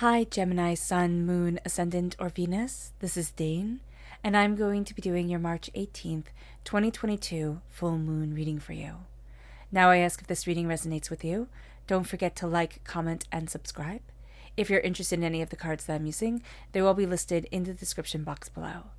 Hi, Gemini, Sun, Moon, Ascendant, or Venus. This is Dane, and I'm going to be doing your March 18th, 2022 full moon reading for you. Now, I ask if this reading resonates with you. Don't forget to like, comment, and subscribe. If you're interested in any of the cards that I'm using, they will be listed in the description box below.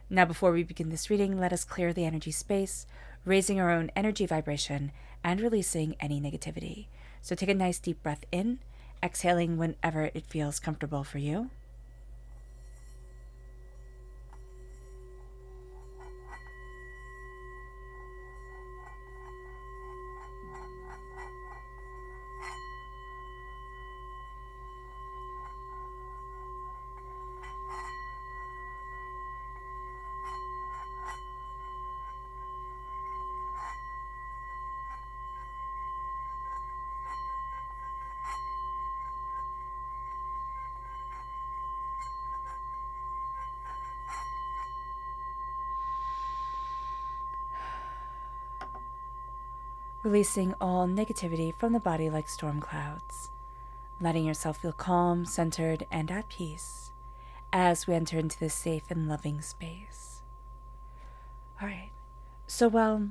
Now, before we begin this reading, let us clear the energy space, raising our own energy vibration and releasing any negativity. So take a nice deep breath in, exhaling whenever it feels comfortable for you. Releasing all negativity from the body like storm clouds, letting yourself feel calm, centered, and at peace as we enter into this safe and loving space. All right, so while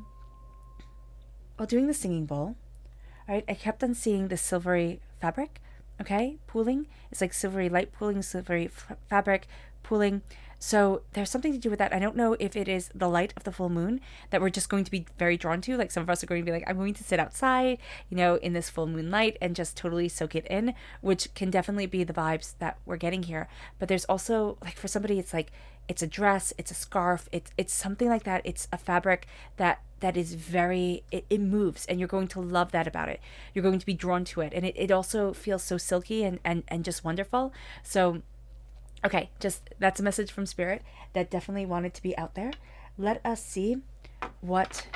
doing the singing bowl, all right, I kept on seeing the silvery fabric, okay, pooling. It's like silvery light pooling, silvery fabric pooling. So there's something to do with that. I don't know if it is the light of the full moon that we're just going to be very drawn to. Like some of us are going to be like, I'm going to sit outside, in this full moon light and just totally soak it in, which can definitely be the vibes that we're getting here. But there's also, like, for somebody, it's like, it's a dress, it's a scarf, it's something like that. It's a fabric that is very, it moves, and you're going to love that about it. You're going to be drawn to it. And it also feels so silky and just wonderful. So okay, just that's a message from Spirit that definitely wanted to be out there. Let us see what,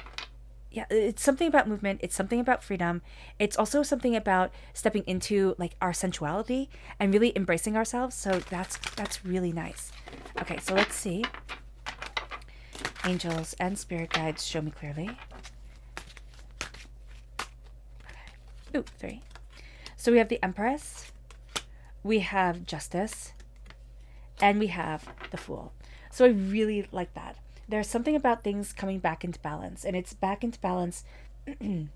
it's something about movement. It's something about freedom. It's also something about stepping into like our sensuality and really embracing ourselves. So that's really nice. Okay, so let's see. Angels and spirit guides, show me clearly. Okay. Ooh, 3. So we have the Empress. We have Justice. And we have the Fool. So I really like that. There's something about things coming back into balance. And it's back into balance,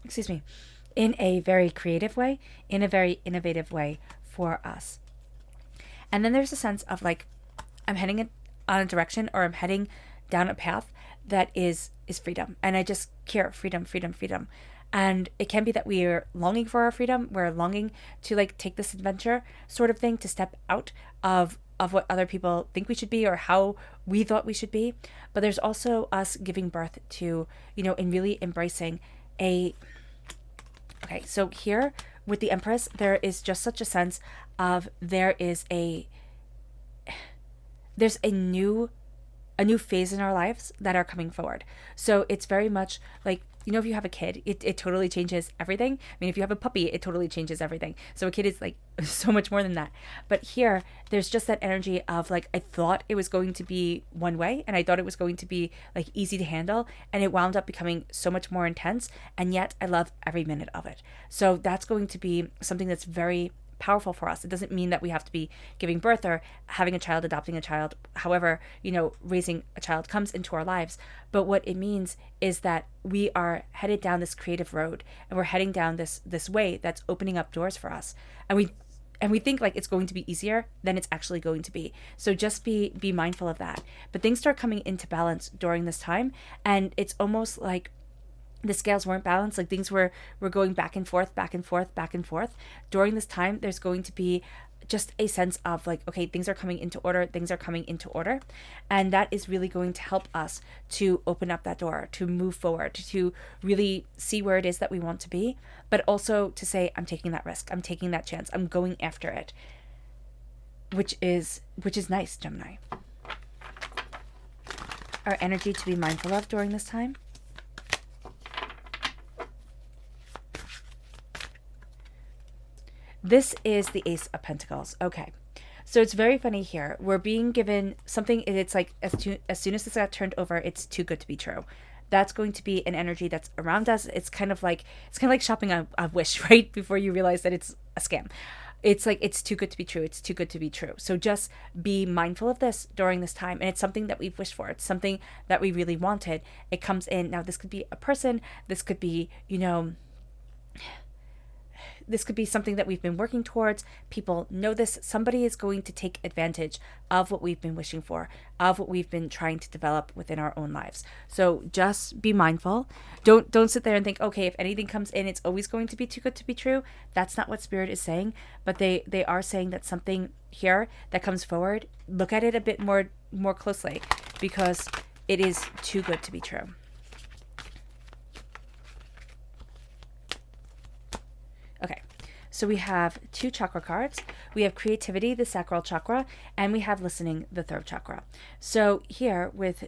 excuse me, in a very creative way, in a very innovative way for us. And then there's a sense of like, I'm heading on a direction, or I'm heading down a path that is freedom. And I just care, freedom, freedom, freedom. And it can be that we are longing for our freedom. We're longing to like take this adventure sort of thing, to step out of what other people think we should be or how we thought we should be. But there's also us giving birth to, and really embracing okay, so here with the Empress, there is just such a sense of there's a new phase in our lives that are coming forward. So it's very much like, if you have a kid, it totally changes everything. I mean, if you have a puppy, it totally changes everything. So a kid is like so much more than that. But here, there's just that energy of like, I thought it was going to be one way, and I thought it was going to be like easy to handle, and it wound up becoming so much more intense, and yet I love every minute of it. So that's going to be something that's very powerful for us. It doesn't mean that we have to be giving birth or having a child, adopting a child, however, raising a child comes into our lives. But what it means is that we are headed down this creative road, and we're heading down this way that's opening up doors for us. And we think like it's going to be easier than it's actually going to be. So just be mindful of that. But things start coming into balance during this time, and it's almost like the scales weren't balanced. Like things were going back and forth, back and forth, back and forth. During this time, there's going to be just a sense of like, okay, things are coming into order, things are coming into order. And that is really going to help us to open up that door, to move forward, to really see where it is that we want to be, but also to say, I'm taking that risk, I'm taking that chance, I'm going after it, which is nice, Gemini. Our energy to be mindful of during this time. This is the Ace of Pentacles. Okay. So it's very funny here. We're being given something, and it's like as soon as this got turned over, it's too good to be true. That's going to be an energy that's around us. It's kind of like shopping a Wish, right? Before you realize that it's a scam. it's like, it's too good to be true. It's too good to be true. So just be mindful of this during this time. And it's something that we've wished for. It's something that we really wanted. It comes in. Now, this could be a person. This could be, this could be something that we've been working towards. People know this. Somebody is going to take advantage of what we've been wishing for, of what we've been trying to develop within our own lives. So just be mindful. Don't sit there and think, okay, if anything comes in, it's always going to be too good to be true. That's not what Spirit is saying. But they are saying that something here that comes forward, look at it a bit more closely, because it is too good to be true. Okay, so we have 2 chakra cards. We have creativity, the sacral chakra, and we have listening, the third chakra. So here with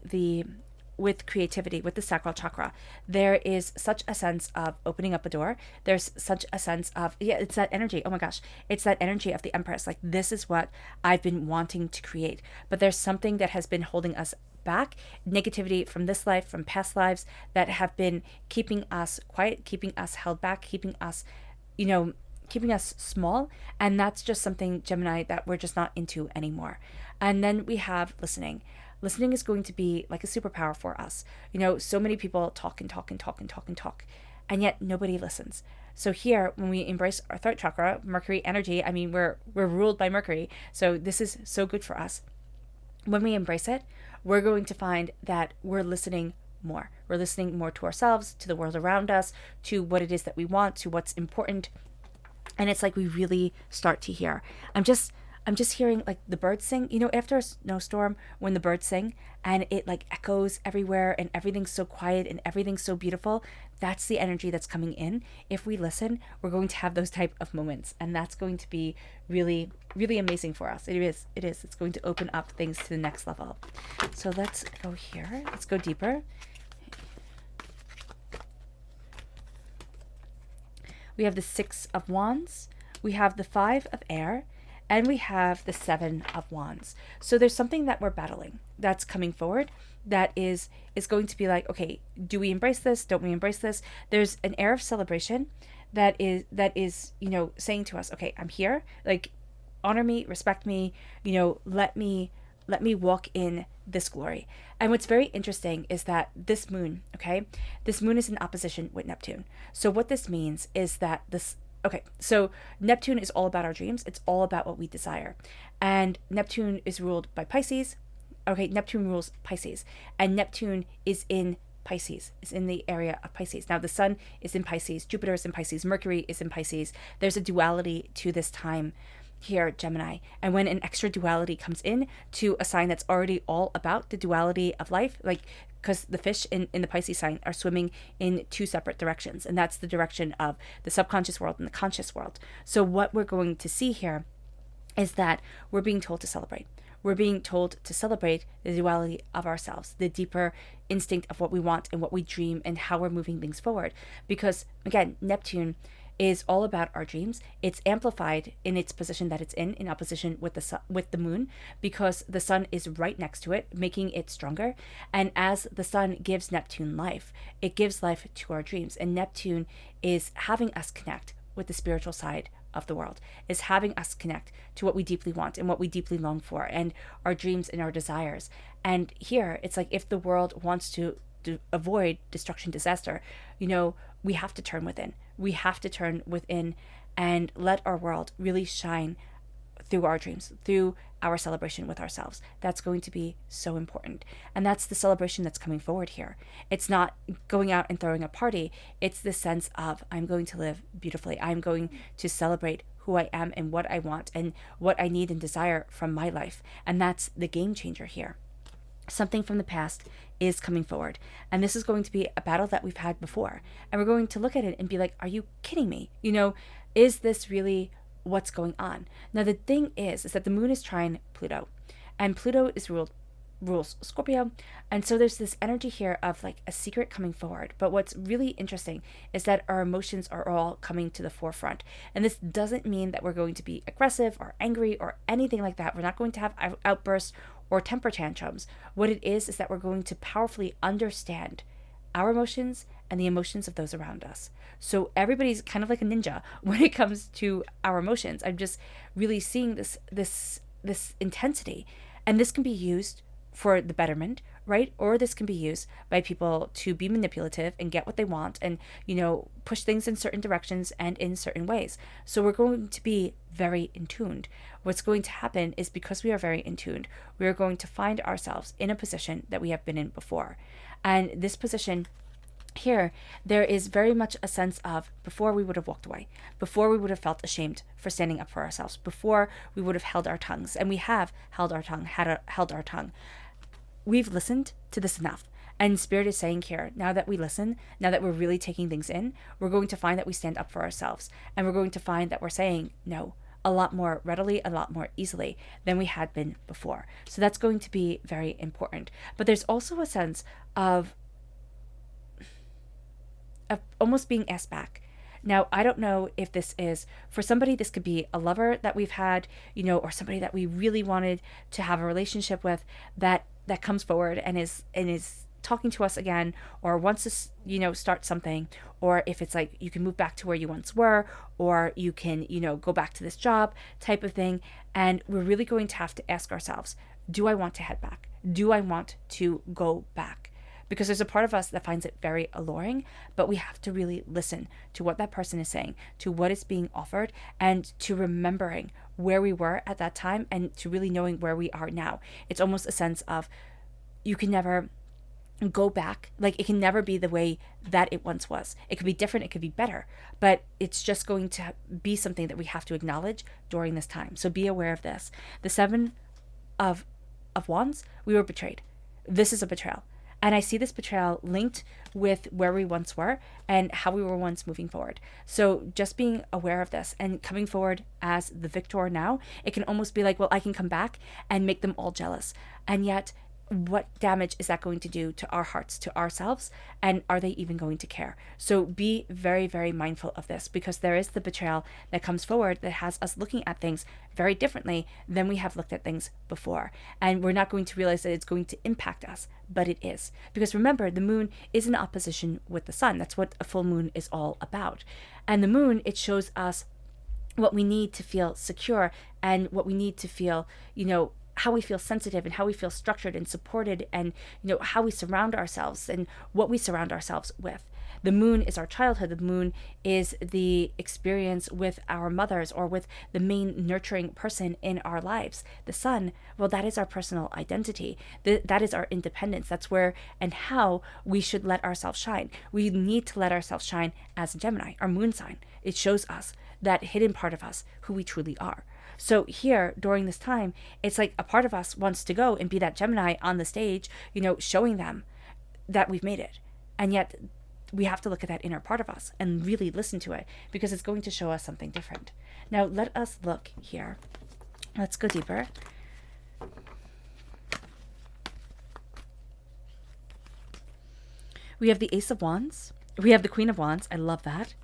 creativity, with the sacral chakra, there is such a sense of opening up a door. There's such a sense of, it's that energy. Oh my gosh, it's that energy of the Empress. Like, this is what I've been wanting to create. But there's something that has been holding us back, negativity from this life, from past lives, that have been keeping us quiet, keeping us held back, keeping us small. And that's just something, Gemini, that we're just not into anymore. And then we have listening. Listening is going to be like a superpower for us. So many people talk and talk and talk and talk and talk, and yet nobody listens. So here, when we embrace our third chakra, Mercury energy, I mean, we're ruled by Mercury. So this is so good for us. When we embrace it, we're going to find that we're listening more. We're listening more to ourselves, to the world around us, to what it is that we want, to what's important. And it's like we really start to hear. I'm just hearing like the birds sing, after a snowstorm, when the birds sing and it like echoes everywhere and everything's so quiet and everything's so beautiful. That's the energy that's coming in. If we listen, we're going to have those type of moments, and that's going to be really, really amazing for us. It is. It's going to open up things to the next level. So let's go here. Let's go deeper. We have the 6 of Wands, we have the 5 of Air, and we have the 7 of Wands. So there's something that we're battling that's coming forward that is going to be like, okay, do we embrace this? Don't we embrace this? There's an air of celebration that is saying to us, okay, I'm here, like, honor me, respect me, let me walk in this glory. And what's very interesting is that this moon is in opposition with Neptune. So what this means is that so Neptune is all about our dreams. It's all about what we desire. And Neptune is ruled by Pisces. Neptune rules Pisces. And Neptune is in Pisces, is in the area of Pisces. Now the sun is in Pisces, Jupiter is in Pisces, Mercury is in Pisces. There's a duality to this time here, Gemini. And when an extra duality comes in to a sign that's already all about the duality of life, like, because the fish in the Pisces sign are swimming in 2 separate directions, and that's the direction of the subconscious world and the conscious world. So what we're going to see here is that we're being told to celebrate. We're being told to celebrate the duality of ourselves, the deeper instinct of what we want and what we dream and how we're moving things forward. Because again, Neptune is all about our dreams. It's amplified in its position that it's in opposition with the moon, because the sun is right next to it, making it stronger. And as the sun gives Neptune life, it gives life to our dreams. And Neptune is having us connect with the spiritual side of the world, is having us connect to what we deeply want and what we deeply long for, and our dreams and our desires. And here, it's like, if the world wants to avoid destruction, disaster, we have to turn within. We have to turn within and let our world really shine through our dreams, through our celebration with ourselves. That's going to be so important. And that's the celebration that's coming forward here. It's not going out and throwing a party. It's the sense of, I'm going to live beautifully. I'm going to celebrate who I am and what I want and what I need and desire from my life. And that's the game changer here. Something from the past is coming forward. And this is going to be a battle that we've had before. And we're going to look at it and be like, are you kidding me? Is this really what's going on? Now, the thing is that the moon is trine Pluto. And Pluto rules Scorpio. And so there's this energy here of like a secret coming forward. But what's really interesting is that our emotions are all coming to the forefront. And this doesn't mean that we're going to be aggressive or angry or anything like that. We're not going to have outbursts or temper tantrums. What it is that we're going to powerfully understand our emotions and the emotions of those around us. So everybody's kind of like a ninja when it comes to our emotions. I'm just really seeing this intensity, and this can be used for the betterment, right? Or this can be used by people to be manipulative and get what they want and, push things in certain directions and in certain ways. So we're going to be very in tuned. What's going to happen is because we are very in tuned, we are going to find ourselves in a position that we have been in before. And this position here, there is very much a sense of before we would have walked away, before we would have felt ashamed for standing up for ourselves, before we would have held our tongues, and we have held our tongue, held our tongue. We've listened to this enough. And Spirit is saying here, now that we listen, now that we're really taking things in, we're going to find that we stand up for ourselves. And we're going to find that we're saying no a lot more readily, a lot more easily than we had been before. So that's going to be very important. But there's also a sense of almost being asked back. Now, I don't know if this is, for somebody, this could be a lover that we've had, or somebody that we really wanted to have a relationship with that comes forward and is talking to us again, or wants to, start something, or if it's like you can move back to where you once were, or you can, go back to this job type of thing. And we're really going to have to ask ourselves, do I want to head back? Do I want to go back? Because there's a part of us that finds it very alluring, but we have to really listen to what that person is saying, to what is being offered, and to remembering where we were at that time and to really knowing where we are now. It's almost a sense of you can never go back. Like, it can never be the way that it once was. It could be different, it could be better, but it's just going to be something that we have to acknowledge during this time. So be aware of this. The Seven of Wands, we were betrayed. This is a betrayal. And I see this betrayal linked with where we once were and how we were once moving forward. So just being aware of this and coming forward as the victor now, it can almost be like, well, I can come back and make them all jealous. And yet, what damage is that going to do to our hearts, to ourselves? And are they even going to care? So be very, very mindful of this, because there is the betrayal that comes forward that has us looking at things very differently than we have looked at things before. And we're not going to realize that it's going to impact us, but it is. Because remember, the moon is in opposition with the sun. That's what a full moon is all about. And the moon, it shows us what we need to feel secure and what we need to feel, how we feel sensitive and how we feel structured and supported, and how we surround ourselves and what we surround ourselves with. The moon is our childhood. The moon is the experience with our mothers or with the main nurturing person in our lives. The sun, well, that is our personal identity. That is our independence. That's where and how we should let ourselves shine. We need to let ourselves shine as a Gemini, our moon sign. It shows us that hidden part of us, who we truly are. So here, during this time, it's like a part of us wants to go and be that Gemini on the stage, showing them that we've made it. And yet we have to look at that inner part of us and really listen to it, because it's going to show us something different. Now, let us look here. Let's go deeper. We have the Ace of Wands. We have the Queen of Wands. I love that.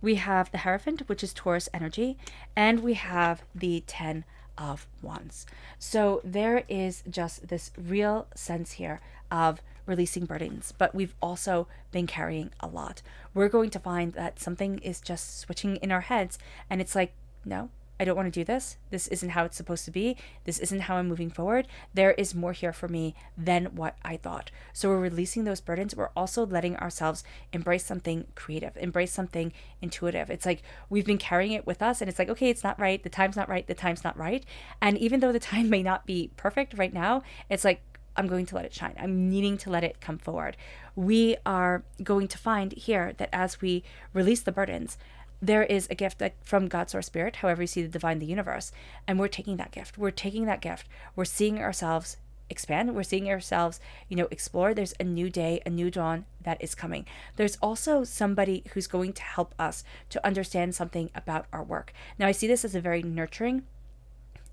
We have the Hierophant, which is Taurus energy, and we have the 10 of Wands. So there is just this real sense here of releasing burdens, but we've also been carrying a lot. We're going to find that something is just switching in our heads, and it's like, no, I don't want to do this. This isn't how it's supposed to be. This isn't how I'm moving forward. There is more here for me than what I thought. So we're releasing those burdens. We're also letting ourselves embrace something creative, embrace something intuitive. It's like we've been carrying it with us, and it's like, okay, it's not right. The time's not right. The time's not right. And even though the time may not be perfect right now, it's like, I'm going to let it shine. I'm needing to let it come forward. We are going to find here that as we release the burdens, there is a gift from God, Source, Spirit, however you see the divine, the universe, and we're taking that gift. We're taking that gift. We're seeing ourselves expand. We're seeing ourselves, explore. There's a new day, a new dawn that is coming. There's also somebody who's going to help us to understand something about our work. Now, I see this as a very nurturing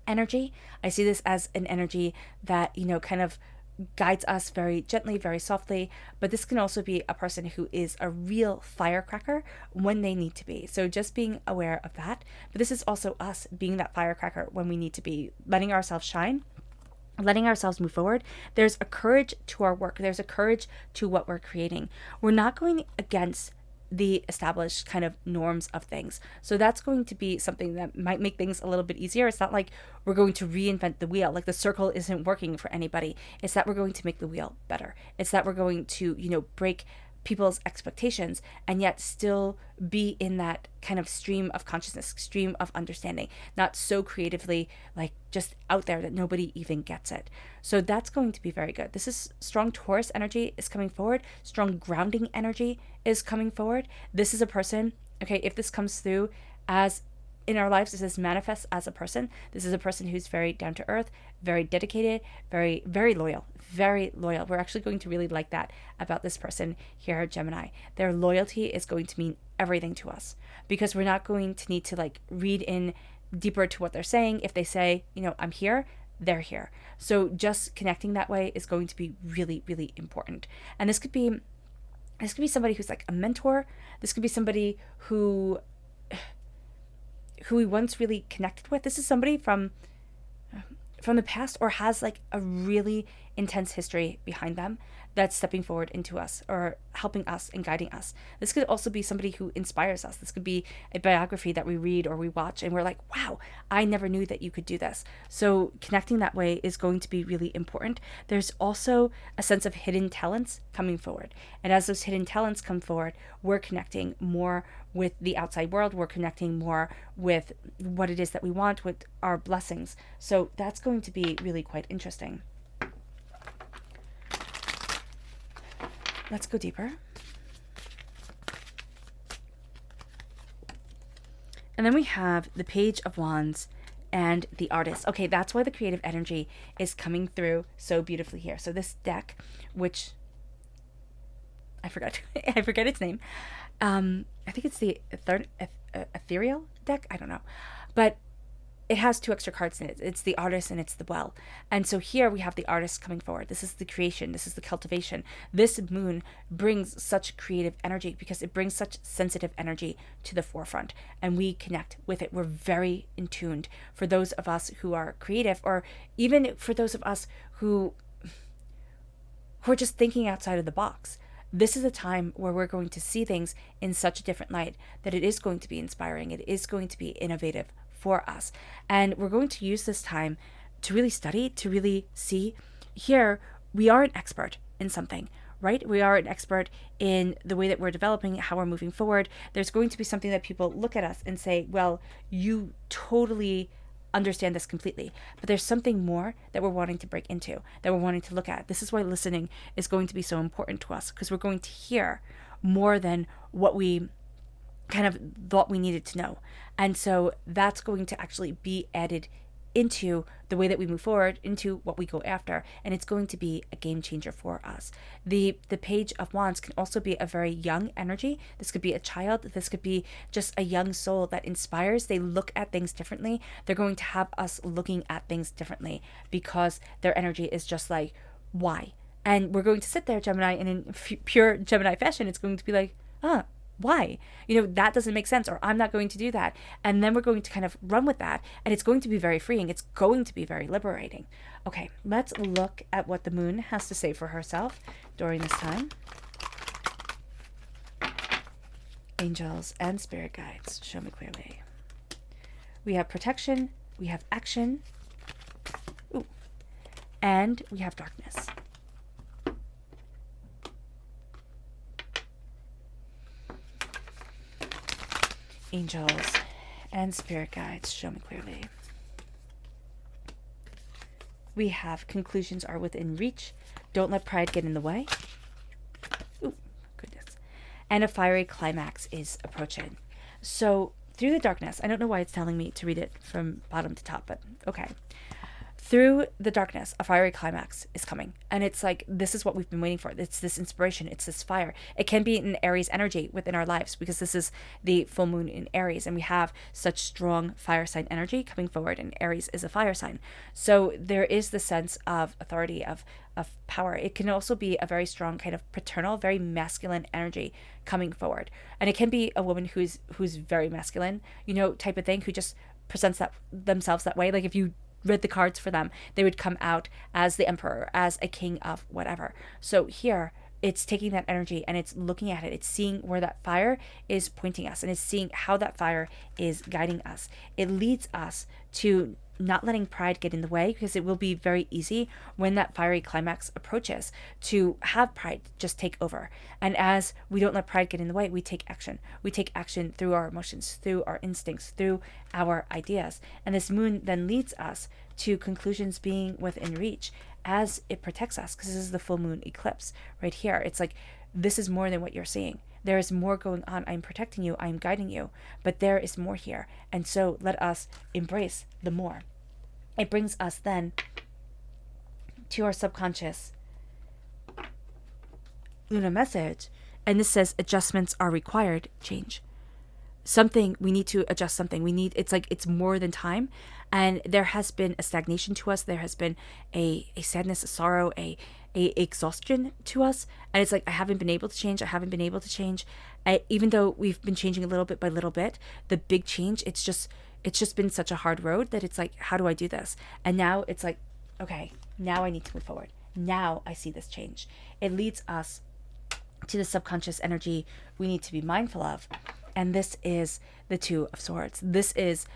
energy. I see this as an energy that, kind of guides us very gently, very softly, but this can also be a person who is a real firecracker when they need to be. So just being aware of that. But this is also us being that firecracker when we need to be, letting ourselves shine letting ourselves move forward, there's a courage to our work. There's a courage to what we're creating. We're not going against the established kind of norms of things. So that's going to be something that might make things a little bit easier. It's not like we're going to reinvent the wheel. Like the circle isn't working for anybody. It's that we're going to make the wheel better. It's that we're going to, break people's expectations and yet still be in that kind of stream of consciousness, stream of understanding, not so creatively like just out there that nobody even gets it. So that's going to be very good. This is strong Taurus energy is coming forward. Strong grounding energy is coming forward. This is a person, okay, if this comes through as in our lives, this manifests as a person. This is a person who's very down to earth, very dedicated, very, very loyal, very loyal. We're actually going to really like that about this person here at Gemini. Their loyalty is going to mean everything to us because we're not going to need to like read in deeper to what they're saying. If they say, I'm here, they're here. So just connecting that way is going to be really, really important. And this could be somebody who's like a mentor. This could be somebody who we once really connected with. This is somebody from the past or has like a really intense history behind them that's stepping forward into us or helping us and guiding us. This could also be somebody who inspires us. This could be a biography that we read or we watch and we're like, wow, I never knew that you could do this. So connecting that way is going to be really important. There's also a sense of hidden talents coming forward. And as those hidden talents come forward, we're connecting more with the outside world. We're connecting more with what it is that we want, with our blessings. So that's going to be really quite interesting. Let's go deeper. And then we have the Page of Wands and the Artist. Okay, that's why the creative energy is coming through so beautifully here. So this deck, which I forget its name. I think it's the Ethereal deck. I don't know. But it has 2 extra cards in it. It's the Artist and it's the Well. And so here we have the Artist coming forward. This is the creation. This is the cultivation. This moon brings such creative energy because it brings such sensitive energy to the forefront. And we connect with it. We're very in tuned. For those of us who are creative, or even for those of us who are just thinking outside of the box, this is a time where we're going to see things in such a different light that it is going to be inspiring. It is going to be innovative for us. And we're going to use this time to really study, to really see. Here, we are an expert in something, right? We are an expert in the way that we're developing, how we're moving forward. There's going to be something that people look at us and say, well, you totally understand this completely. But there's something more that we're wanting to break into, that we're wanting to look at. This is why listening is going to be so important to us, because we're going to hear more than what we kind of thought we needed to know. And so that's going to actually be added into the way that we move forward, into what we go after, and it's going to be a game changer for us. The Page of Wands can also be a very young energy. This could be a child. This could be just a young soul that inspires. They look at things differently. They're going to have us looking at things differently because their energy is just like, why? And we're going to sit there, Gemini, and in pure Gemini fashion, it's going to be like, why? That doesn't make sense, or I'm not going to do that. And then we're going to kind of run with that, and it's going to be very freeing. It's going to be very liberating. Okay, let's look at what the moon has to say for herself during this time. Angels and spirit guides, show me clearly. We have protection, we have action, and we have darkness. Angels and spirit guides, show me clearly. We have conclusions are within reach. Don't let pride get in the way. Ooh, goodness. And a fiery climax is approaching. So through the darkness, I don't know why it's telling me to read it from bottom to top, but okay. Through the darkness, a fiery climax is coming. And it's like, this is what we've been waiting for. It's this inspiration. It's this fire. It can be an Aries energy within our lives because this is the full moon in Aries. And we have such strong fire sign energy coming forward. And Aries is a fire sign. So there is the sense of authority, of power. It can also be a very strong kind of paternal, very masculine energy coming forward. And it can be a woman who's very masculine, type of thing, who just presents themselves that way. Like if you read the cards for them, they would come out as the emperor, as a king of whatever. So here, it's taking that energy and it's looking at it. It's seeing where that fire is pointing us, and it's seeing how that fire is guiding us. It leads us to not letting pride get in the way, because it will be very easy when that fiery climax approaches to have pride just take over. And as we don't let pride get in the way, we take action. We take action through our emotions, through our instincts, through our ideas. And this moon then leads us to conclusions being within reach as it protects us, because this is the full moon eclipse right here. It's like, this is more than what you're seeing. There is more going on. I'm protecting you. I'm guiding you. But there is more here. And so let us embrace the more. It brings us then to our subconscious Luna message. And this says, adjustments are required. Change. Something, we need to adjust something. It's like, it's more than time. And there has been a stagnation to us. There has been a sadness, a sorrow, a exhaustion to us. And it's like, I haven't been able to change. I haven't been able to change. Even though we've been changing a little bit by little bit, the big change, it's just been such a hard road that it's like, how do I do this? And now it's like, okay, now I need to move forward. Now I see this change. It leads us to the subconscious energy we need to be mindful of. And this is the Two of Swords. This is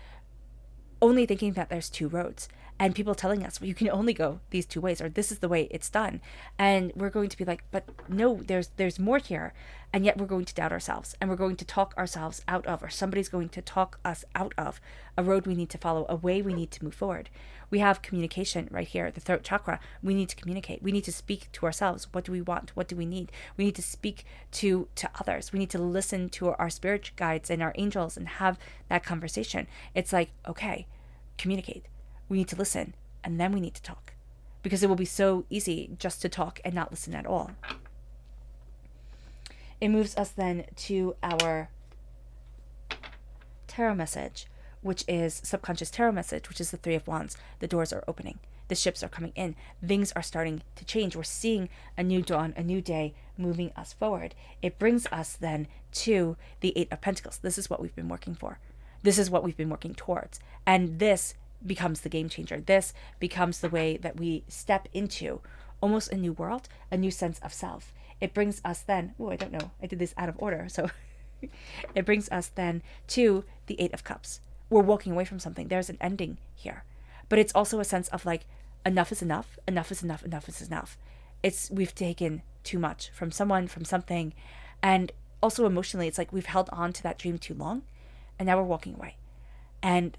only thinking that there's two roads, and people telling us, well, you can only go these two ways, or this is the way it's done. And we're going to be like, but no, there's more here. And yet we're going to doubt ourselves, and we're going to talk ourselves out of, or somebody's going to talk us out of a road we need to follow, a way we need to move forward. We have communication right here, the throat chakra. We need to communicate. We need to speak to ourselves. What do we want? What do we need? We need to speak to others. We need to listen to our spirit guides and our angels and have that conversation. It's like, okay, communicate. We need to listen, and then we need to talk, because it will be so easy just to talk and not listen at all. It moves us then to our tarot message, which is subconscious tarot message, which is the Three of Wands. The doors are opening. The ships are coming in. Things are starting to change. We're seeing a new dawn, a new day moving us forward. It brings us then to the Eight of Pentacles. This is what we've been working for. This is what we've been working towards. And this becomes the game changer. This becomes the way that we step into almost a new world, a new sense of self. It brings us then, I don't know, I did this out of order. So it brings us then to the Eight of Cups. We're walking away from something. There's an ending here. But it's also a sense of like, enough is enough, enough is enough, enough is enough. We've taken too much from someone, from something. And also emotionally, it's like we've held on to that dream too long, and now we're walking away. And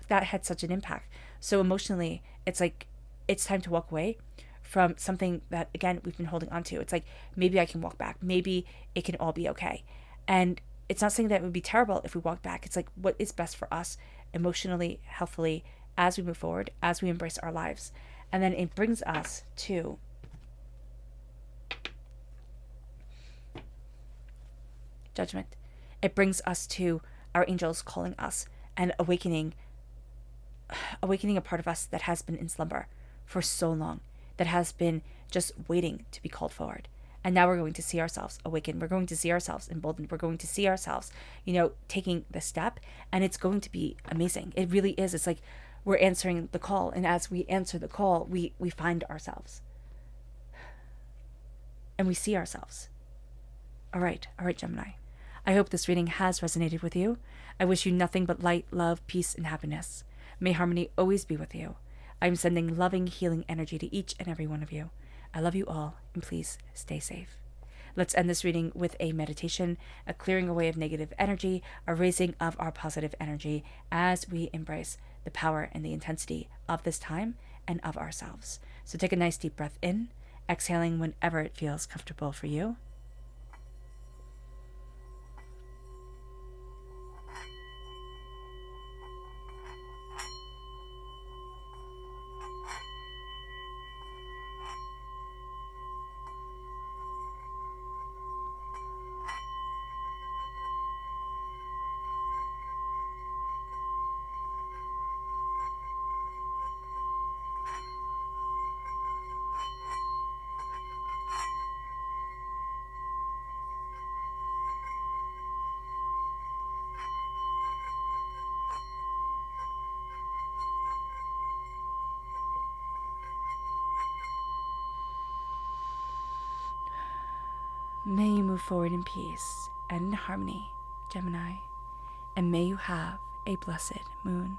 that had such an impact. So emotionally, it's like, it's time to walk away from something that, again, we've been holding on to. It's like, maybe I can walk back. Maybe it can all be okay. And it's not saying that it would be terrible if we walk back. It's like, what is best for us emotionally, healthfully, as we move forward, as we embrace our lives. And then it brings us to Judgment. It brings us to our angels calling us and awakening a part of us that has been in slumber for so long, that has been just waiting to be called forward. And now we're going to see ourselves awaken. We're going to see ourselves emboldened. We're going to see ourselves, taking the step, and it's going to be amazing. It really is. It's like we're answering the call, and as we answer the call, we find ourselves. And we see ourselves. All right, Gemini. I hope this reading has resonated with you. I wish you nothing but light, love, peace, and happiness. May harmony always be with you. I'm sending loving, healing energy to each and every one of you. I love you all, and please stay safe. Let's end this reading with a meditation, a clearing away of negative energy, a raising of our positive energy as we embrace the power and the intensity of this time and of ourselves. So take a nice deep breath in, exhaling whenever it feels comfortable for you. May you move forward in peace and in harmony, Gemini, and may you have a blessed moon.